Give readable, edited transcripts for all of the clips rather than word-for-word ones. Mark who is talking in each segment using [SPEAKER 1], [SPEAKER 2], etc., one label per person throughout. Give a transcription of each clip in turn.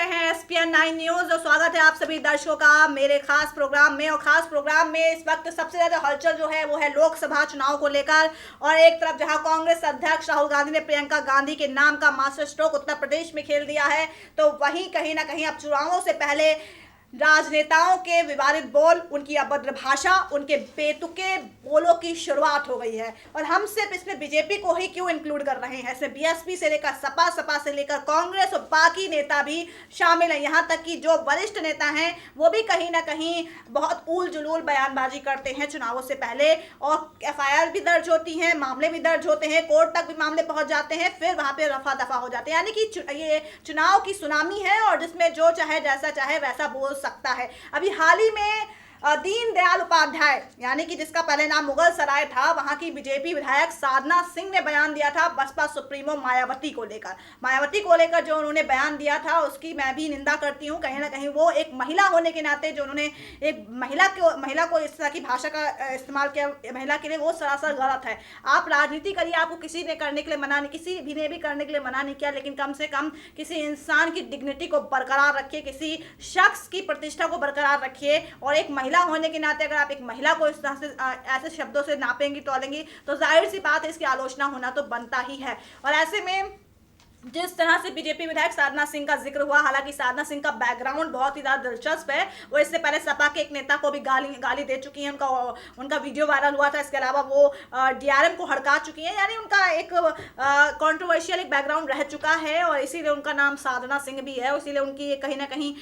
[SPEAKER 1] रहे हैं ESPN 9 news और स्वागत है आप सभी दर्शकों का मेरे खास प्रोग्राम में। और खास प्रोग्राम में इस वक्त सबसे ज्यादा हलचल जो है वो है लोकसभा चुनाव को लेकर। और एक तरफ जहां कांग्रेस अध्यक्ष राहुल गांधी ने प्रियंका गांधी के नाम का मास्टर स्ट्रोक उत्तर प्रदेश में खेल दिया है, तो वहीं कहीं ना कहीं अब चुनावों से पहले राजनेताओं के विवादित बोल, उनकी अभद्र भाषा, उनके बेतुके बोलों की शुरुआत हो गई है। और हम सिर्फ इसमें बीजेपी को ही क्यों इंक्लूड कर रहे हैं, इसमें बीएसपी से लेकर सपा, सपा से लेकर कांग्रेस और बाकी नेता भी शामिल हैं। यहाँ तक कि जो वरिष्ठ नेता हैं वो भी कहीं ना कहीं बहुत उल जुलूल बयानबाजी करते हैं चुनावों से पहले, और एफआईआर भी दर्ज होती हैं, मामले भी दर्ज होते हैं, कोर्ट तक भी मामले पहुंच जाते हैं, फिर वहां पे रफा दफा हो जाते हैं। यानी कि ये चुनाव की सुनामी है और जिसमें जो चाहे जैसा चाहे वैसा बोल सकता है। अभी हाल ही में दीनदयाल उपाध्याय, यानी कि जिसका पहले नाम मुगल सराय था, वहां की बीजेपी विधायक साधना सिंह ने बयान दिया था बसपा सुप्रीमो मायावती को लेकर जो उन्होंने बयान दिया था उसकी मैं भी निंदा करती हूं। कहीं ना कहीं वो एक महिला होने के नाते जो उन्होंने एक महिला को इस तरह की भाषा का इस्तेमाल किया महिला के लिए, वो सरासर गलत है। आप राजनीति करिए, आपको किसी ने करने के लिए मना नहीं, किसी भी ने भी करने के लिए मना नहीं किया, लेकिन कम से कम किसी इंसान की डिग्निटी को बरकरार रखिए, किसी शख्स की प्रतिष्ठा को बरकरार रखिए। और एक महिला होने के नाते अगर आप एक महिला को इस तरह से ऐसे शब्दों से नापेंगी तोलेंगी तो जाहिर सी बात है इसकी आलोचना होना तो बनता ही है। और ऐसे में जिस तरह से बीजेपी विधायक साधना सिंह का जिक्र हुआ, हालांकि साधना सिंह का बैकग्राउंड बहुत ही ज्यादा दिलचस्प है। वो इससे पहले सपा के एक नेता को भी गाली दे चुकी हैं, उनका वीडियो वायरल हुआ था। इसके अलावा वो डीआरएम को हड़का चुकी हैं, यानी उनका एक कंट्रोवर्शियल एक बैकग्राउंड रह चुका है और इसीलिए उनका नाम साधना सिंह भी है। इसीलिए उनकी कहीं ना कहीं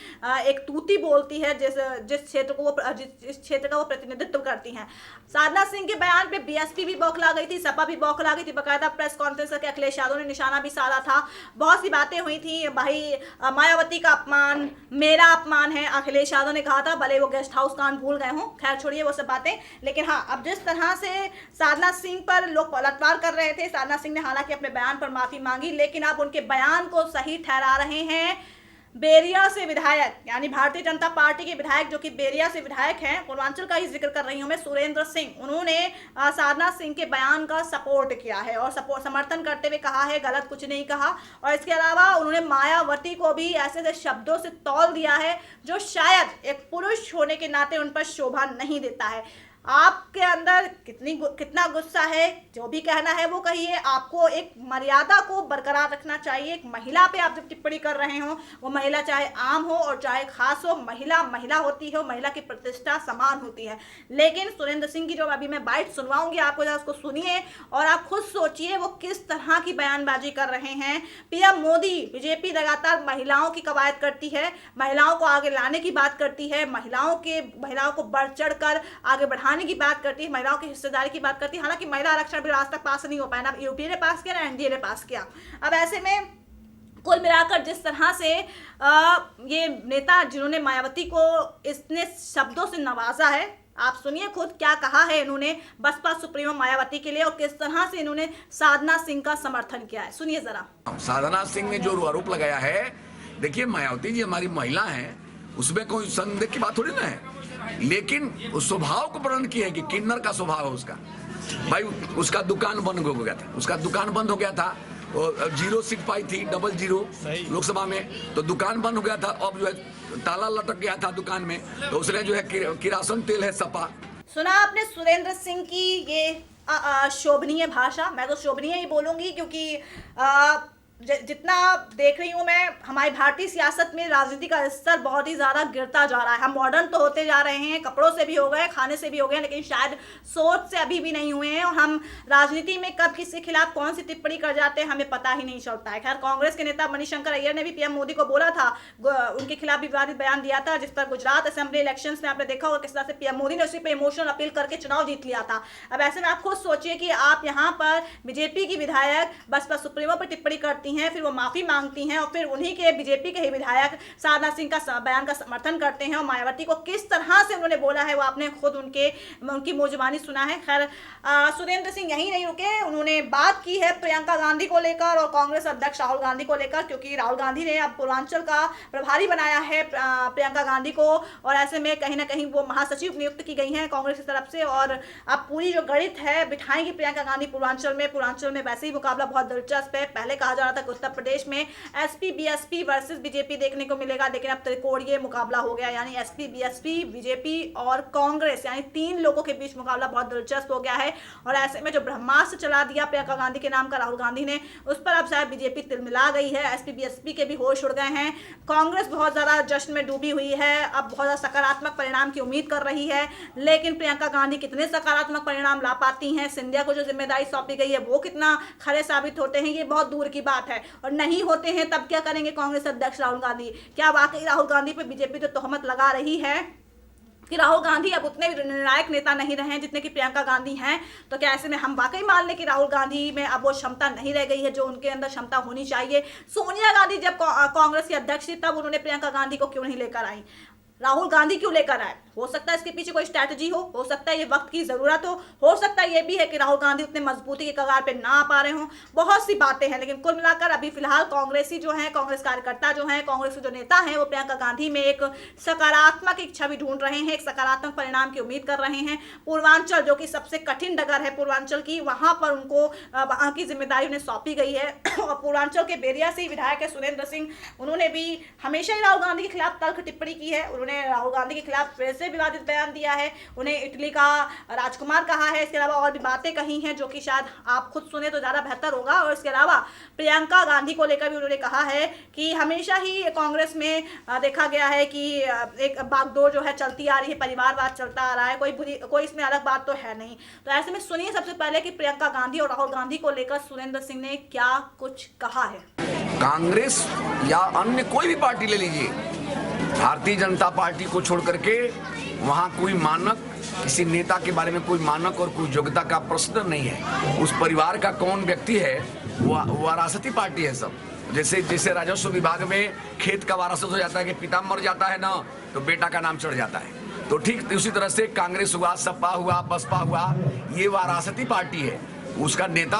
[SPEAKER 1] एक तूती बोलती है जिस क्षेत्र का वो प्रतिनिधित्व करती हैं। साधना सिंह के बयान पे बीएसपी भी बौखला गई थी, सपा भी बौखला गई थी, बाकायदा प्रेस कॉन्फ्रेंस करके अखिलेश यादव ने निशाना भी साधा था। बहुत सी बातें हुई थी, भाई मायावती का अपमान मेरा अपमान है, अखिलेश यादव ने कहा था, भले वो गेस्ट हाउस कांड भूल गए हों, खैर छोड़िए वो सब बातें। लेकिन हाँ, अब जिस तरह से साधना सिंह पर लोग पलटवार कर रहे थे, साधना सिंह ने हालांकि अपने बयान पर माफी मांगी, लेकिन अब उनके बयान को सही ठहरा रहे हैं बेरिया से विधायक, यानी भारतीय जनता पार्टी के विधायक जो कि बेरिया से विधायक हैं। पूर्वांचल का ही जिक्र कर रही हूं मैं, सुरेंद्र सिंह, उन्होंने साधना सिंह के बयान का सपोर्ट किया है और समर्थन करते हुए कहा है गलत कुछ नहीं कहा। और इसके अलावा उन्होंने मायावती को भी ऐसे ऐसे शब्दों से तौल दिया है जो शायद एक पुरुष होने के नाते उन पर शोभा नहीं देता है। आपके अंदर कितना गुस्सा है, जो भी कहना है वो कहिए, आपको एक मर्यादा को बरकरार रखना चाहिए। एक महिला पे आप जब टिप्पणी कर रहे हो, वो महिला चाहे आम हो और चाहे खास हो, महिला होती है, महिला की प्रतिष्ठा समान होती है। लेकिन सुरेंद्र सिंह की जो अभी मैं बाइट सुनवाऊंगी आपको, जरा उसको सुनिए और आप खुद सोचिए वो किस तरह की बयानबाजी कर रहे हैं। पीएम मोदी, बीजेपी लगातार महिलाओं की कवायद करती है, महिलाओं को आगे लाने की बात करती है, महिलाओं को बढ़ चढ़ कर आगे बढ़ाने की बात करती है, महिलाओं की हिस्सेदारी की बात करती है। हालांकि महिला आरक्षण बिल आज तक पास नहीं हो पाया, ना यूपीए ने पास किया ना एनडीए ने पास किया। अब ऐसे में कुल मिलाकर जिस तरह से ये नेता जिन्होंने मायावती को इतने शब्दों से नवाजा है, आप सुनिए खुद क्या कहा है इन्होंने बसपा सुप्रीमो मायावती के लिए और किस तरह से इन्होंने साधना सिंह का समर्थन किया है, सुनिए जरा।
[SPEAKER 2] साधना सिंह ने जो आरोप लगाया है, देखिए मायावती जी हमारी महिला हैं, उसमें कोई संदेह की बात थोड़ी ना है, लेकिन उस स्वभाव को वर्णन किया है कि किन्नर का स्वभाव है उसका। भाई उसका दुकान बंद हो गया था, और 0 सीट पाई थी, 00 लोकसभा में, तो दुकान बंद हो गया था। अब जो है ताला लटक गया था दुकान में, तो उसने जो है किरासन तेल है सपा।
[SPEAKER 1] सुना आपने सुरेंद्र सिंह की ये शोभनीय भाषा, मैं तो शोभनीय ही बोलूंगी क्योंकि जितना देख रही हूँ मैं, हमारी भारतीय सियासत में राजनीति का स्तर बहुत ही ज़्यादा गिरता जा रहा है। हम मॉडर्न तो होते जा रहे हैं, कपड़ों से भी हो गए, खाने से भी हो गए, लेकिन शायद सोच से अभी भी नहीं हुए हैं। और हम राजनीति में कब किसके खिलाफ कौन सी टिप्पणी कर जाते हैं हमें पता ही नहीं चलता है। खैर, कांग्रेस के नेता मणिशंकर अय्यर ने भी पीएम मोदी को बोला था, उनके खिलाफ भी विवादित बयान दिया था, जिस पर गुजरात असेंबली इलेक्शन में आपने देखा होगा किस तरह से पीएम मोदी ने उसी पर इमोशनल अपील करके चुनाव जीत लिया था। अब ऐसे में आप खुद सोचिए कि आप यहाँ पर बीजेपी की विधायक बसपा सुप्रीमो पर टिप्पणी करती हैं, फिर वो माफी मांगती हैं और फिर उन्हीं के बीजेपी के ही विधायक साधना सिंह का बयान का समर्थन करते हैं। और मायावती को किस तरह से उन्होंने बोला है वो आपने खुद उनकी मुजबानी सुना है। खैर, सुरेंद्र सिंह यही नहीं रुके, उन्होंने बात की है प्रियंका गांधी को लेकर और कांग्रेस अध्यक्ष राहुल गांधी को लेकर, क्योंकि राहुल गांधी ने अब पूर्वांचल का प्रभारी बनाया है प्रियंका गांधी को, और ऐसे में कहीं ना कहीं वो महासचिव नियुक्त की गई हैं कांग्रेस की तरफ से। और अब पूरी जो गणित है बिठाएंगी प्रियंका गांधी पूर्वांचल में। वैसे ही मुकाबला बहुत दिलचस्प है। पहले कहा जा रहा था तक उत्तर प्रदेश में एसपी बीएसपी वर्सेस बीजेपी देखने को मिलेगा, लेकिन अब त्रिकोणीय मुकाबला हो गया, यानी एसपी बीएसपी बीजेपी और कांग्रेस, यानी 3 लोगों के बीच मुकाबला बहुत दिलचस्प हो गया है। और ऐसे में जो ब्रह्मास्त्र चला दिया प्रियंका गांधी के नाम का राहुल गांधी ने, उस पर अब शायद बीजेपी तिलमिला गई है, एसपी बीएसपी के भी होश उड़ गए हैं। कांग्रेस बहुत ज्यादा जश्न में डूबी हुई है, अब बहुत ज्यादा सकारात्मक परिणाम की उम्मीद कर रही है, लेकिन प्रियंका गांधी कितने सकारात्मक परिणाम ला पाती हैं, सिंधिया को जो जिम्मेदारी सौंपी गई है वो कितना खरे साबित होते हैं, ये बहुत दूर की बात है। और नहीं होते हैं तब क्या करेंगे कांग्रेस अध्यक्ष राहुल गांधी? क्या वाकई राहुल गांधी पर बीजेपी तो तोहमत लगा रही है कि राहुल गांधी अब उतने निर्णायक नेता नहीं रहे जितने कि प्रियंका गांधी हैं? तो क्या ऐसे में हम वाकई मान लें कि राहुल गांधी में अब वो क्षमता नहीं रह गई है जो उनके अंदर क्षमता होनी चाहिए? सोनिया गांधी जब कांग्रेस की अध्यक्ष थी तब उन्होंने प्रियंका गांधी को क्यों नहीं लेकर आई? राहुल गांधी क्यों लेकर आए? हो सकता है इसके पीछे कोई स्ट्रैटेजी हो सकता है ये वक्त की जरूरत हो सकता है ये भी है कि राहुल गांधी उतने मजबूती के कगार पे ना आ पा रहे हों। बहुत सी बातें हैं, लेकिन कुल मिलाकर अभी फिलहाल कांग्रेसी जो हैं, कांग्रेस कार्यकर्ता जो हैं, कांग्रेस के जो नेता हैं, वो प्रियंका गांधी में एक सकारात्मक एक छवि ढूंढ रहे हैं, एक सकारात्मक परिणाम की उम्मीद कर रहे हैं। पूर्वांचल जो कि सबसे कठिन डगर है पूर्वांचल की, वहां पर उनको वहां की जिम्मेदारी उन्हें सौंपी गई है। और पूर्वांचल के बेरिया से विधायक है सुरेंद्र सिंह, उन्होंने भी हमेशा ही राहुल गांधी के खिलाफ तल्ख टिप्पणी की है। उन्होंने राहुल गांधी के खिलाफ फिर से विवादित बयान दिया है, उन्हें इटली का राजकुमार कहा है, इसके अलावा और भी बातें कही हैं जो कि शायद आप खुद सुने तो ज़्यादा बेहतर होगा। और इसके अलावा प्रियंका गांधी को लेकर भी उन्होंने कहा है कि हमेशा ही कांग्रेस में देखा गया है कि एक बागडोर जो है चलती आ रही है, परिवारवाद चलता आ रहा है, कोई इसमें अलग बात तो है नहीं। तो ऐसे में सुनिए सबसे पहले कि प्रियंका गांधी और राहुल गांधी को लेकर सुरेंद्र सिंह ने क्या कुछ कहा है।
[SPEAKER 2] कांग्रेस या अन्य कोई भी पार्टी ले लीजिए, भारतीय जनता पार्टी को छोड़ करके वहाँ कोई मानक, किसी नेता के बारे में कोई मानक और कोई योग्यता का प्रश्न नहीं है। उस परिवार का कौन व्यक्ति है वो वारासती पार्टी है सब। जैसे राजस्व विभाग में खेत का वारासत हो जाता है कि पिता मर जाता है ना तो बेटा का नाम चढ़ जाता है, तो ठीक उसी तरह से कांग्रेस हुआ, सपा हुआ, बसपा हुआ, ये वारासती पार्टी है। उसका नेता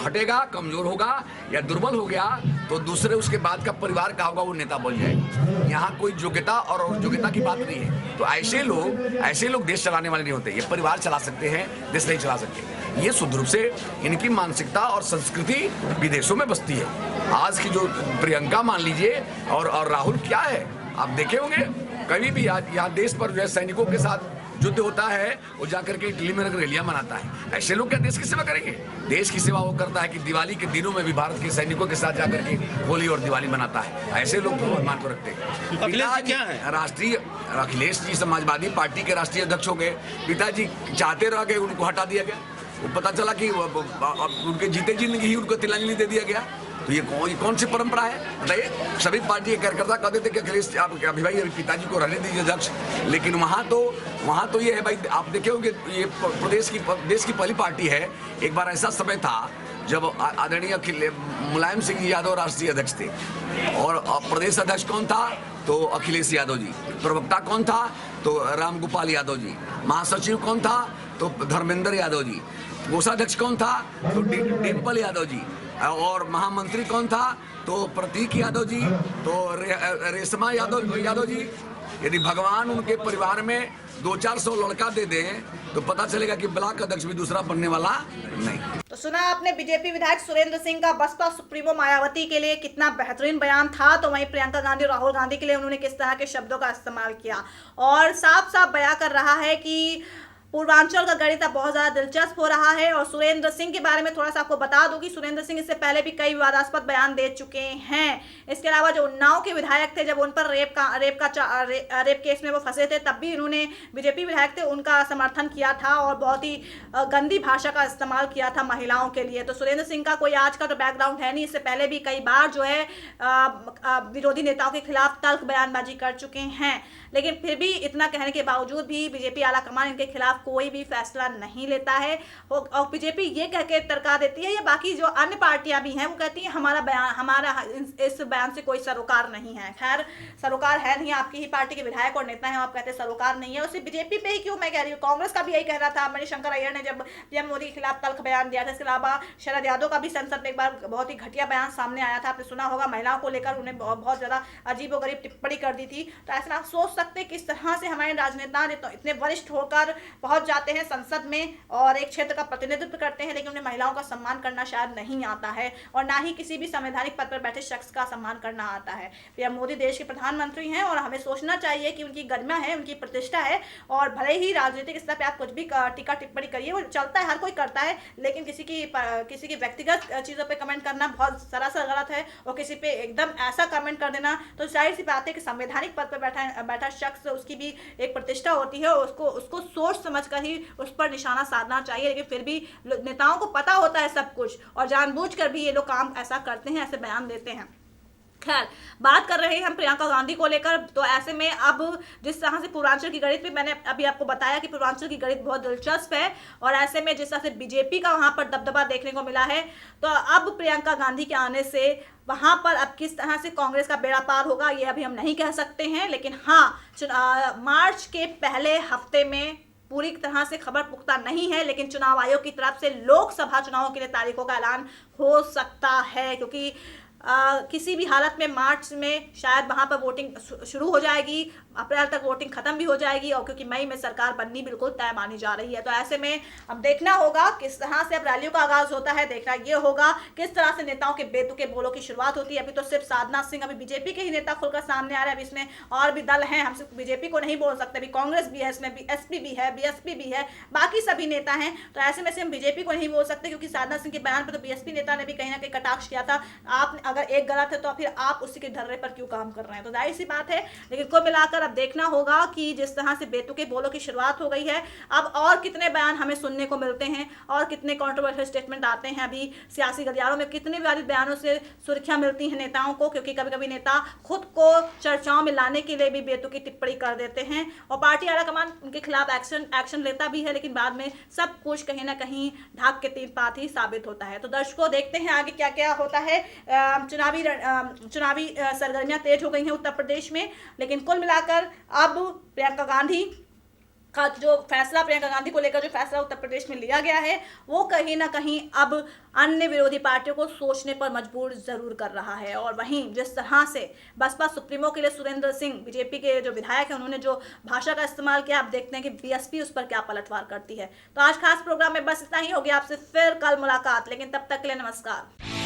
[SPEAKER 2] हटेगा, कमजोर होगा या दुर्बल हो गया तो दूसरे उसके बाद का परिवार का होगा वो नेता बन जाएगा। यहाँ कोई योग्यता और योग्यता की बात नहीं है। तो ऐसे लोग देश चलाने वाले नहीं होते। ये परिवार चला सकते हैं, देश नहीं चला सकते। ये शुद्ध रूप से इनकी मानसिकता और संस्कृति विदेशों में बसती है। आज की जो प्रियंका मान लीजिए और राहुल क्या है, आप देखे होंगे कभी भी यहाँ देश पर जो है सैनिकों के साथ युद्ध होता है, वो जाकर के इटली में रैलियां मनाता है। ऐसे लोग क्या देश की सेवा करेंगे? देश की सेवा वो करता है कि दिवाली के दिनों में भी भारत के सैनिकों के साथ जाकर के होली और दिवाली मनाता है। ऐसे लोग भगवान को रखते हैं।
[SPEAKER 3] अखिलेश क्या है?
[SPEAKER 2] राष्ट्रीय अखिलेश जी समाजवादी पार्टी के राष्ट्रीय अध्यक्ष हो गए। पिताजी चाहते रह गए, उनको हटा दिया गया। वो पता चला कि उनके जीते जिंदगी ही उनको तिलांजलि दे दिया गया। तो ये कौन सी परंपरा है बताइए? सभी पार्टी के कार्यकर्ता कहते थे कि अखिलेश अभी भाई पिताजी को रहने दीजिए अध्यक्ष, लेकिन वहाँ तो ये है भाई, आप देखे होंगे ये देश की पहली पार्टी है। एक बार ऐसा समय था जब आदरणीय मुलायम सिंह यादव राष्ट्रीय अध्यक्ष थे और प्रदेश अध्यक्ष कौन था? तो अखिलेश यादव जी। प्रवक्ता कौन था? तो रामगोपाल यादव जी। महासचिव कौन था? तो धर्मेंद्र यादव जी। कोषाध्यक्ष कौन था? तो डिम्पल यादव जी। और महामंत्री कौन था? तो प्रतीक यादव जी, तो रेशमा यादव जी। यदि भगवान उनके परिवार में 200-400 लड़का दे दें तो पता चलेगा कि ब्लॉक अध्यक्ष भी दूसरा बनने वाला नहीं।
[SPEAKER 1] तो सुना आपने बीजेपी विधायक सुरेंद्र सिंह का बसपा सुप्रीमो मायावती के लिए कितना बेहतरीन बयान था, तो वहीं प्रियंका गांधी और राहुल गांधी के लिए उन्होंने किस तरह के शब्दों का इस्तेमाल किया और साफ साफ बयां कर रहा है कि पूर्वांचल का गणित अब बहुत ज़्यादा दिलचस्प हो रहा है। और सुरेंद्र सिंह के बारे में थोड़ा सा आपको बता दूं कि सुरेंद्र सिंह इससे पहले भी कई विवादास्पद बयान दे चुके हैं। इसके अलावा जो उन्नाव के विधायक थे, जब उन पर रेप केस में वो फंसे थे, तब भी इन्होंने, बीजेपी विधायक थे, उनका समर्थन किया था और बहुत ही गंदी भाषा का इस्तेमाल किया था महिलाओं के लिए। तो सुरेंद्र सिंह का कोई आज का तो बैकग्राउंड है नहीं, इससे पहले भी कई बार जो है विरोधी नेताओं के खिलाफ तल्ख बयानबाजी कर चुके हैं, लेकिन फिर भी इतना कहने के बावजूद भी बीजेपी आलाकमान इनके खिलाफ कोई भी फैसला नहीं लेता है। और बीजेपी ये कह के तरका देती है, या बाकी जो अन्य पार्टियां भी हैं वो कहती हैं हमारा इस बयान से कोई सरोकार नहीं है। खैर, सरोकार है नहीं, आपकी ही पार्टी के विधायक और नेता हैं, आप कहते हैं सरोकार नहीं है। उसे बीजेपी पे ही क्यों मैं कह रही हूँ, कांग्रेस का भी यही कहना था। मणिशंकर अय्यर ने जब पीएम मोदी के खिलाफ तल्ख बयान दिया था। इसके अलावा शरद यादव का भी संसद में एक बार बहुत ही घटिया बयान सामने आया था, आपने सुना होगा, महिलाओं को लेकर उन्हें बहुत ज्यादा अजीबोगरीब टिप्पणी कर दी थी। तो ऐसा आप सोच सकते किस तरह से हमारे राजनेता ने तो इतने वरिष्ठ होकर पहुंच जाते हैं संसद में और एक क्षेत्र का प्रतिनिधित्व करते हैं, लेकिन उन्हें महिलाओं का सम्मान करना शायद नहीं आता है और ना ही किसी भी संवैधानिक पद पर बैठे शख्स का सम्मान करना आता है। पीएम मोदी देश के प्रधानमंत्री हैं और हमें सोचना चाहिए कि उनकी गरिमा है, उनकी प्रतिष्ठा है, और भले ही राजनीतिक स्तर पर आप कुछ भी टीका टिप्पणी करिए, वो चलता है, हर कोई करता है, लेकिन किसी की व्यक्तिगत चीज़ों पर कमेंट करना बहुत सरासर गलत है और किसी पे एकदम ऐसा कमेंट कर देना, तो जाहिर सी बात है कि संवैधानिक पद पर बैठा शख्स, उसकी भी एक प्रतिष्ठा होती है, उसको सोच समझकर ही उस पर निशाना साधना चाहिए। लेकिन फिर भी नेताओं को पता होता है सब कुछ और जानबूझकर भी ये लोग काम ऐसा करते हैं, ऐसे बयान देते हैं। खैर, बात कर रहे हैं हम प्रियंका गांधी को लेकर, तो ऐसे में अब जिस तरह से पूर्वांचल की गणित में मैंने अभी आपको बताया कि पूर्वांचल की गणित बहुत दिलचस्प है और ऐसे में जिस तरह से बीजेपी का वहां पर दबदबा देखने को मिला है, तो अब प्रियंका गांधी के आने से वहां पर अब किस तरह से कांग्रेस का बेड़ा पार होगा ये अभी हम नहीं कह सकते हैं। लेकिन हाँ, मार्च के पहले हफ्ते में पूरी तरह से खबर पुख्ता नहीं है, लेकिन चुनाव आयोग की तरफ से लोकसभा चुनावों के लिए तारीखों का ऐलान हो सकता है, क्योंकि किसी भी हालत में मार्च में शायद वहां पर वोटिंग शुरू हो जाएगी, अप्रैल तक वोटिंग खत्म भी हो जाएगी, और क्योंकि मई में सरकार बननी बिल्कुल तय मानी जा रही है। तो ऐसे में अब देखना होगा किस तरह से अब रैलियों का आगाज होता है, देखना ये होगा किस तरह से नेताओं के बेतुके बोलों की शुरुआत होती है। अभी तो सिर्फ साधना सिंह, अभी बीजेपी के ही नेता खुलकर सामने आ रहे हैं, अभी इसमें और भी दल हैं, हम सिर्फ बीजेपी को नहीं बोल सकते, अभी कांग्रेस भी है, इसमें बीएसपी भी है, बीएसपी भी है, बाकी सभी नेता हैं। तो ऐसे में से हम बीजेपी को नहीं बोल सकते, क्योंकि साधना सिंह के बयान पर तो बीएसपी नेता ने भी कहीं ना कहीं कटाक्ष किया था, आप अगर एक गलत है तो फिर आप उसी के धर्रे पर क्यों काम कर रहे हैं। तो जाहिर सी बात है, लेकिन कुल मिलाकर अब देखना होगा कि जिस तरह से बेतुके बोलों की शुरुआत हो गई है, अब और कितने बयान हमें सुनने को मिलते हैं और कितने कंट्रोवर्शियल स्टेटमेंट आते हैं। अभी सियासी गलियारों में कितने विवादित बयानों से सुर्खियां मिलती हैं नेताओं को, क्योंकि कभी कभी नेता खुद को चर्चाओं में लाने के लिए भी बेतुकी टिप्पणी कर देते हैं और पार्टी आलाकमान उनके खिलाफ एक्शन लेता भी है, लेकिन बाद में सब कुछ कहीं ना कहीं ढाक के तीन पात ही साबित होता है। तो दर्शकों, देखते हैं आगे क्या क्या होता है। चुनावी सरगर्मियां तेज हो गई हैं उत्तर प्रदेश में, लेकिन कुल मिलाकर अब प्रियंका गांधी का जो फैसला, प्रियंका गांधी को लेकर जो फैसला उत्तर प्रदेश में लिया गया है, वो कहीं ना कहीं अब अन्य विरोधी पार्टियों को सोचने पर मजबूर जरूर कर रहा है। और वहीं जिस तरह से बसपा सुप्रीमो के लिए सुरेंद्र सिंह, बीजेपी के जो विधायक हैं, उन्होंने जो भाषा का इस्तेमाल किया, आप देखते हैं कि बीएसपी उस पर क्या पलटवार करती है। तो आज खास प्रोग्राम में बस इतना ही, होगी आपसे फिर कल मुलाकात, लेकिन तब तक के लिए नमस्कार।